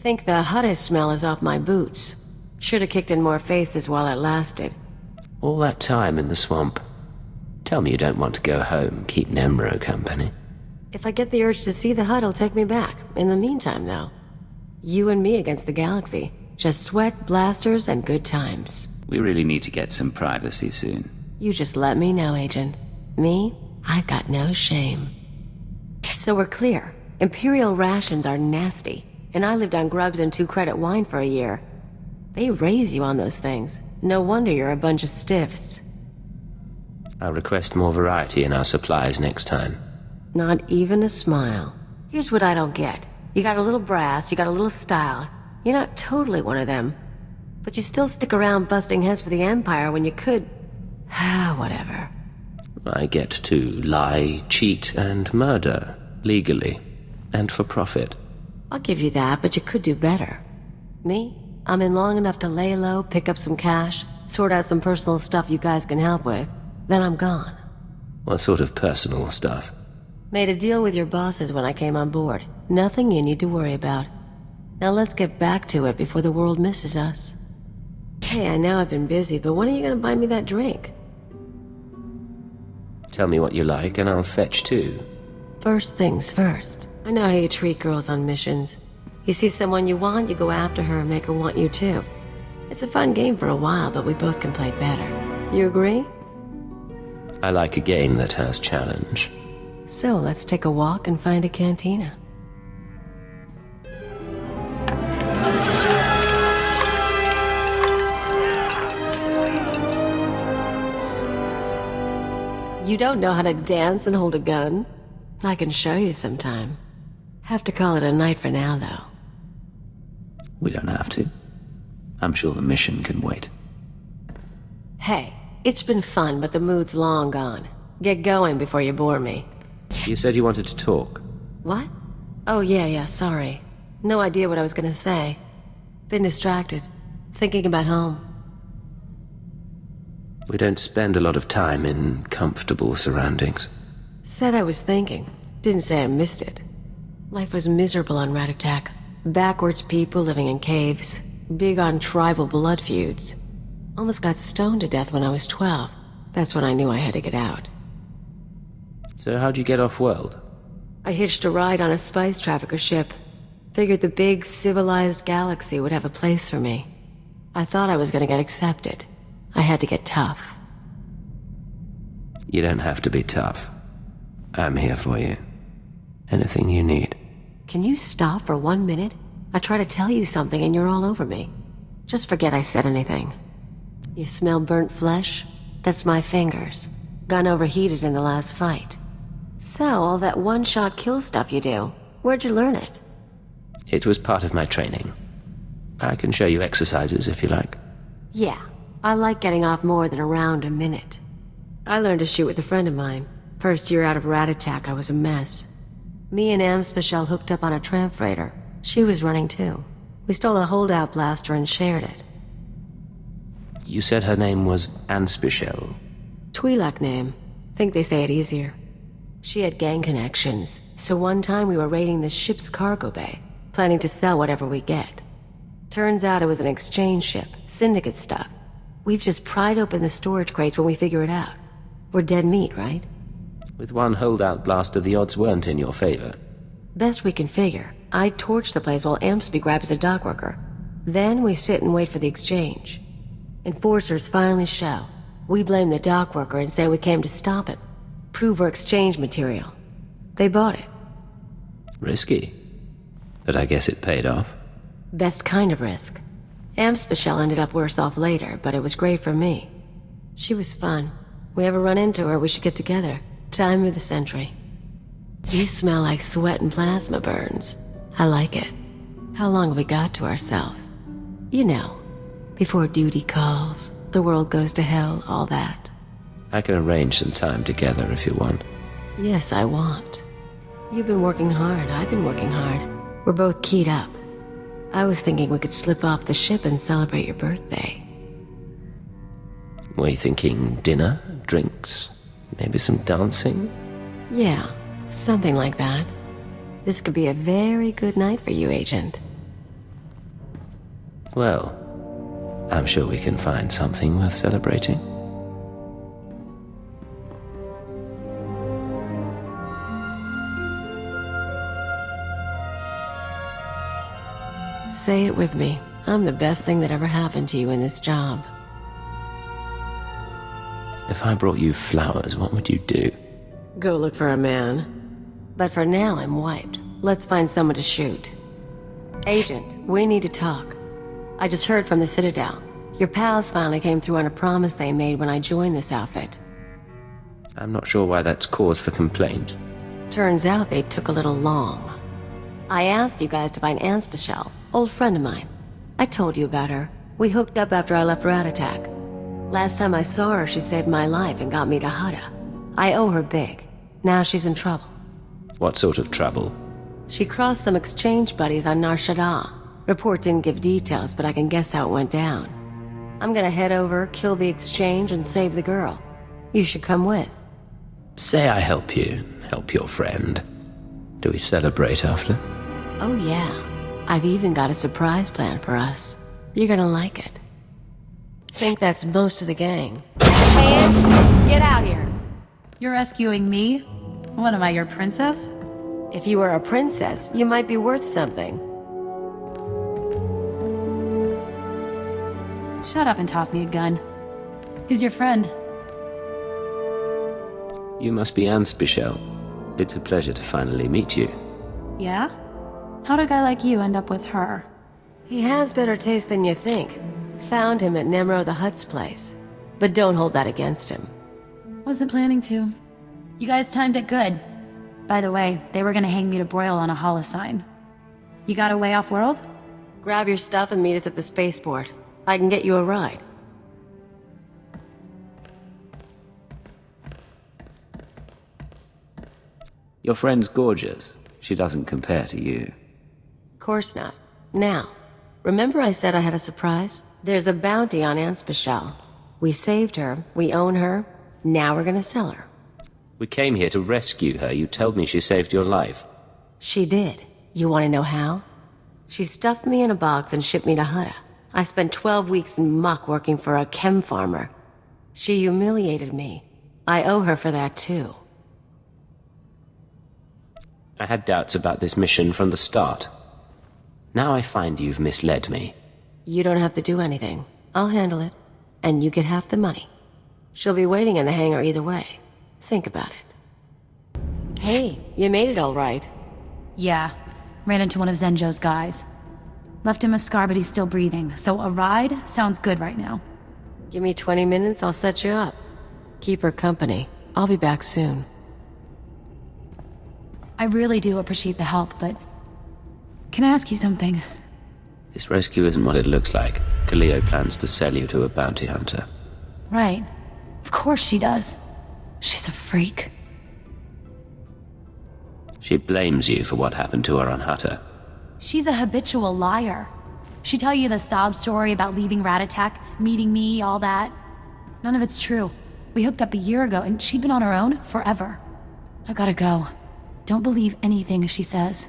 Think the hottest smell is off my boots. Should've kicked in more faces while it lasted. All that time in the swamp. Tell me you don't want to go home, keep Nemro company. If I get the urge to see the hut, it'll take me back. In the meantime, though, you and me against the galaxy. Just sweat, blasters, and good times. We really need to get some privacy soon. You just let me know, Agent. Me, I've got no shame. So we're clear. Imperial rations are nasty, and I lived on grubs and 2-credit wine for a year. They raise you on those things. No wonder you're a bunch of stiffs. I'll request more variety in our supplies next time. Not even a smile. Here's what I don't get. You got a little brass, you got a little style. You're not totally one of them. But you still stick around busting heads for the Empire when you could... whatever. I get to lie, cheat, and murder. Legally. And for profit. I'll give you that, but you could do better. Me? I'm in long enough to lay low, pick up some cash, sort out some personal stuff you guys can help with. Then I'm gone. What sort of personal stuff? Made a deal with your bosses when I came on board. Nothing you need to worry about. Now let's get back to it before the world misses us. Hey, I know I've been busy, but when are you gonna buy me that drink? Tell me what you like and I'll fetch two. First things first. I know how you treat girls on missions. You see someone you want, you go after her and make her want you too. It's a fun game for a while, but we both can play better. You agree? I like a game that has challenge. So let's take a walk and find a cantina. You don't know how to dance and hold a gun? I can show you sometime. Have to call it a night for now, though. We don't have to. I'm sure the mission can wait. Hey, it's been fun, but the mood's long gone. Get going before you bore me. You said you wanted to talk. What? Oh, yeah, sorry. No idea what I was gonna say. Been distracted. Thinking about home. We don't spend a lot of time in comfortable surroundings. Said I was thinking. Didn't say I missed it. Life was miserable on Ratatak. Backwards people living in caves. Big on tribal blood feuds. Almost got stoned to death when I was 12. That's when I knew I had to get out. So how'd you get off-world? I hitched a ride on a spice trafficker ship. Figured the big, civilized galaxy would have a place for me. I thought I was gonna get accepted. I had to get tough. You don't have to be tough. I'm here for you. Anything you need. Can you stop for 1 minute? I try to tell you something and you're all over me. Just forget I said anything. You smell burnt flesh? That's my fingers. Gun overheated in the last fight. So, all that one-shot kill stuff you do, where'd you learn it? It was part of my training. I can show you exercises if you like. Yeah, I like getting off more than around a minute. I learned to shoot with a friend of mine. First year out of Ratatak, I was a mess. Me and Anspi'shel hooked up on a tramp freighter. She was running too. We stole a holdout blaster and shared it. You said her name was Anspi'shel. Twi'lek name. Think they say it easier. She had gang connections, so one time we were raiding the ship's cargo bay, planning to sell whatever we get. Turns out it was an exchange ship, syndicate stuff. We've just pried open the storage crates when we figure it out. We're dead meat, right? With one holdout blaster, the odds weren't in your favor. Best we can figure. I torch the place while Amsby grabs a dock worker. Then we sit and wait for the exchange. Enforcers finally show. We blame the dock worker and say we came to stop it. Prove we're exchange material. They bought it. Risky. But I guess it paid off. Best kind of risk. Anspi'shel ended up worse off later, but it was great for me. She was fun. We ever run into her, we should get together. Time of the century. You smell like sweat and plasma burns. I like it. How long have we got to ourselves? You know, before duty calls, the world goes to hell, all that. I can arrange some time together if you want. Yes, I want. You've been working hard, I've been working hard. We're both keyed up. I was thinking we could slip off the ship and celebrate your birthday. Were you thinking dinner, drinks, maybe some dancing? Yeah, something like that. This could be a very good night for you, Agent. Well, I'm sure we can find something worth celebrating. Say it with me. I'm the best thing that ever happened to you in this job. If I brought you flowers, what would you do? Go look for a man. But for now, I'm wiped. Let's find someone to shoot. Agent, we need to talk. I just heard from the Citadel. Your pals finally came through on a promise they made when I joined this outfit. I'm not sure why that's cause for complaint. Turns out they took a little long. I asked you guys to find Anspi'shel, old friend of mine. I told you about her. We hooked up after I left Rat Attack. Last time I saw her, she saved my life and got me to Hutta. I owe her big. Now she's in trouble. What sort of trouble? She crossed some exchange buddies on Nar Shaddaa. Report didn't give details, but I can guess how it went down. I'm gonna head over, kill the exchange, and save the girl. You should come with. Say I help you, help your friend. Do we celebrate after? Oh yeah. I've even got a surprise plan for us. You're gonna like it. Think that's most of the gang. Hands, get out here! You're rescuing me? What am I, your princess? If you were a princess, you might be worth something. Shut up and toss me a gun. Who's your friend? You must be Anspi'shel. It's a pleasure to finally meet you. Yeah? How'd a guy like you end up with her? He has better taste than you think. Found him at Nemro the Hutt's place. But don't hold that against him. Wasn't planning to. You guys timed it good. By the way, they were gonna hang me to broil on a holosign. You got a way off-world? Grab your stuff and meet us at the spaceport. I can get you a ride. Your friend's gorgeous. She doesn't compare to you. Course not. Now, remember I said I had a surprise? There's a bounty on Anspi'shel. We saved her, we own her, now we're gonna sell her. We came here to rescue her. You told me she saved your life. She did. You wanna know how? She stuffed me in a box and shipped me to Hutta. I spent 12 weeks in muck working for a chem farmer. She humiliated me. I owe her for that too. I had doubts about this mission from the start. Now I find you've misled me. You don't have to do anything. I'll handle it. And you get half the money. She'll be waiting in the hangar either way. Think about it. Hey, you made it all right. Yeah. Ran into one of Zenjo's guys. Left him a scar, but he's still breathing. So a ride sounds good right now. Give me 20 minutes, I'll set you up. Keep her company. I'll be back soon. I really do appreciate the help, but... Can I ask you something? This rescue isn't what it looks like. Kaliyo plans to sell you to a bounty hunter. Right. Of course she does. She's a freak. She blames you for what happened to her on Hutta. She's a habitual liar. She tell you the sob story about leaving Rat Attack, meeting me, all that. None of it's true. We hooked up a year ago, and she'd been on her own forever. I gotta go. Don't believe anything she says.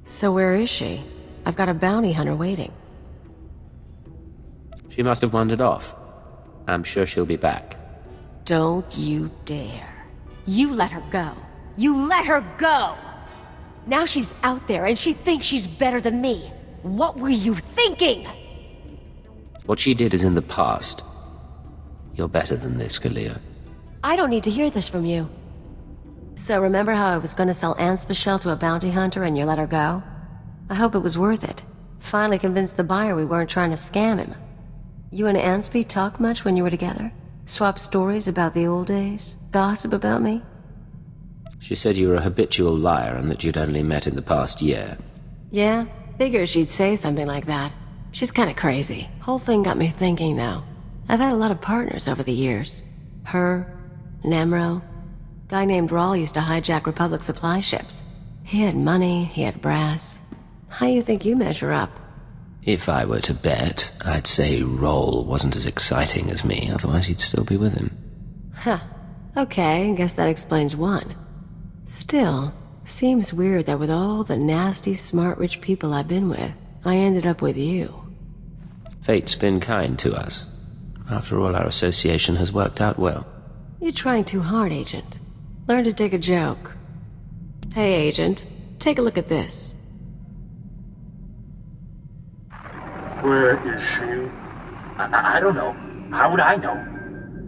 So where is she? I've got a bounty hunter waiting. She must have wandered off. I'm sure she'll be back. Don't you dare. You let her go. You let her go! Now she's out there and she thinks she's better than me. What were you thinking? What she did is in the past. You're better than this, Kaliyo. I don't need to hear this from you. So remember how I was going to sell Anspi'shel to a bounty hunter and you let her go? I hope it was worth it. Finally convinced the buyer we weren't trying to scam him. You and Anspi talk much when you were together? Swap stories about the old days? Gossip about me? She said you were a habitual liar and that you'd only met in the past year. Yeah, figures she'd say something like that. She's kinda crazy. Whole thing got me thinking, though. I've had a lot of partners over the years. Her, Nemro. Guy named Rawl used to hijack Republic supply ships. He had money, he had brass. How you think you measure up? If I were to bet, I'd say Roll wasn't as exciting as me, otherwise you'd still be with him. Huh. Okay, I guess that explains one. Still, seems weird that with all the nasty, smart, rich people I've been with, I ended up with you. Fate's been kind to us. After all, our association has worked out well. You're trying too hard, Agent. Learn to take a joke. Hey, Agent, take a look at this. Where is she? I don't know. How would I know?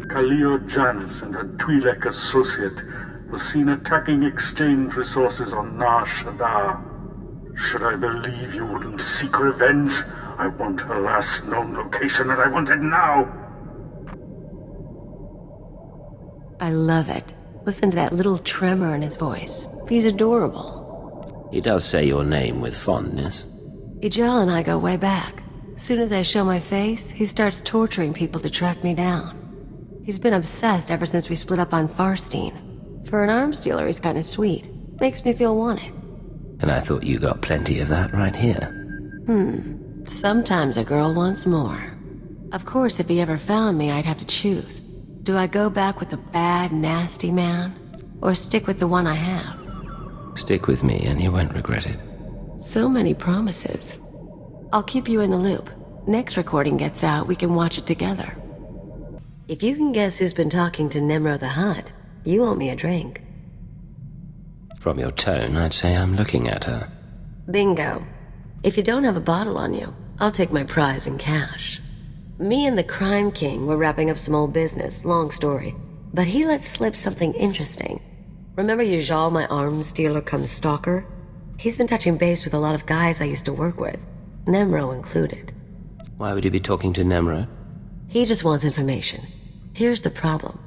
Kaliyo Janus and her Twi'lek associate was seen attacking exchange resources on Nar Shaddaa. Should I believe you wouldn't seek revenge? I want her last known location, and I want it now! I love it. Listen to that little tremor in his voice. He's adorable. He does say your name with fondness. Ijal and I go way back. Soon as I show my face, he starts torturing people to track me down. He's been obsessed ever since we split up on Farstein. For an arms dealer, he's kinda sweet. Makes me feel wanted. And I thought you got plenty of that right here. Sometimes a girl wants more. Of course, if he ever found me, I'd have to choose. Do I go back with a bad, nasty man? Or stick with the one I have? Stick with me and you won't regret it. So many promises. I'll keep you in the loop. Next recording gets out, we can watch it together. If you can guess who's been talking to Nemro the Hutt, you owe me a drink. From your tone, I'd say I'm looking at her. Bingo. If you don't have a bottle on you, I'll take my prize in cash. Me and the Crime King were wrapping up some old business, long story. But he let slip something interesting. Remember Ujal, my arms dealer come stalker? He's been touching base with a lot of guys I used to work with, Nemro included. Why would he be talking to Nemro? He just wants information. Here's the problem.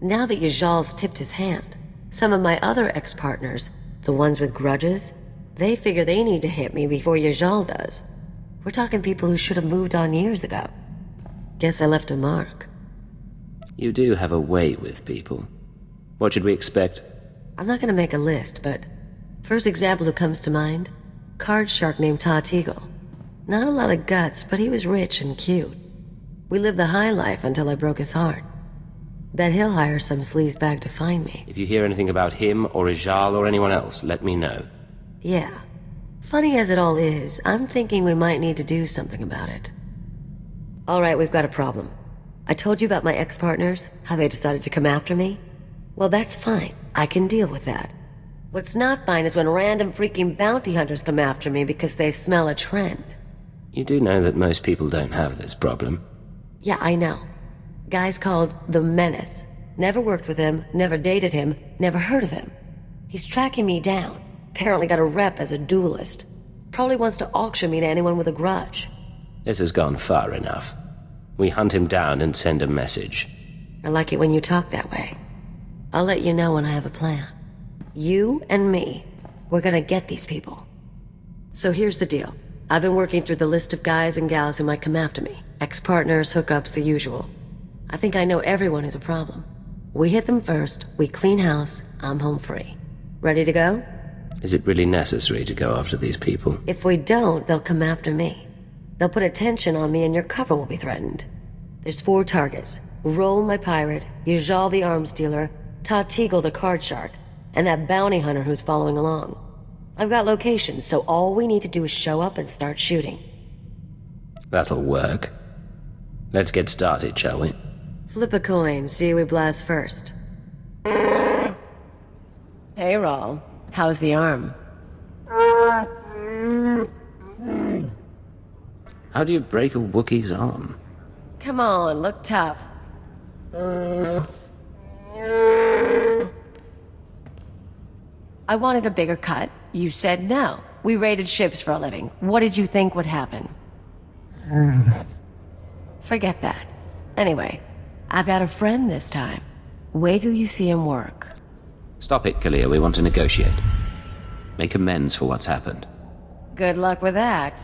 Now that Ujal's tipped his hand, some of my other ex-partners, the ones with grudges, they figure they need to hit me before Ujal does. We're talking people who should have moved on years ago. Guess I left a mark. You do have a way with people. What should we expect? I'm not gonna make a list, but first example who comes to mind, card shark named Teagle. Not a lot of guts, but he was rich and cute. We lived the high life until I broke his heart. Bet he'll hire some sleazebag to find me. If you hear anything about him or Ijal or anyone else, let me know. Yeah. Funny as it all is, I'm thinking we might need to do something about it. Alright, we've got a problem. I told you about my ex-partners, how they decided to come after me? Well, that's fine. I can deal with that. What's not fine is when random freaking bounty hunters come after me because they smell a trend. You do know that most people don't have this problem. Yeah, I know. Guy's called the Menace. Never worked with him, never dated him, never heard of him. He's tracking me down. Apparently got a rep as a duelist. Probably wants to auction me to anyone with a grudge. This has gone far enough. We hunt him down and send a message. I like it when you talk that way. I'll let you know when I have a plan. You and me, we're gonna get these people. So here's the deal. I've been working through the list of guys and gals who might come after me. Ex-partners, hookups, the usual. I think I know everyone who's a problem. We hit them first, we clean house, I'm home free. Ready to go? Is it really necessary to go after these people? If we don't, they'll come after me. They'll put attention on me and your cover will be threatened. There's 4 targets. Roll my pirate, Ujal the arms dealer, Teagle the card shark, and that bounty hunter who's following along. I've got locations, so all we need to do is show up and start shooting. That'll work. Let's get started, shall we? Flip a coin, see who we blast first. Hey, Rawl. How's the arm? How do you break a Wookiee's arm? Come on, look tough. I wanted a bigger cut. You said no. We raided ships for a living. What did you think would happen? Forget that. Anyway, I've got a friend this time. Wait till you see him work. Stop it, Kaliyo. We want to negotiate. Make amends for what's happened. Good luck with that.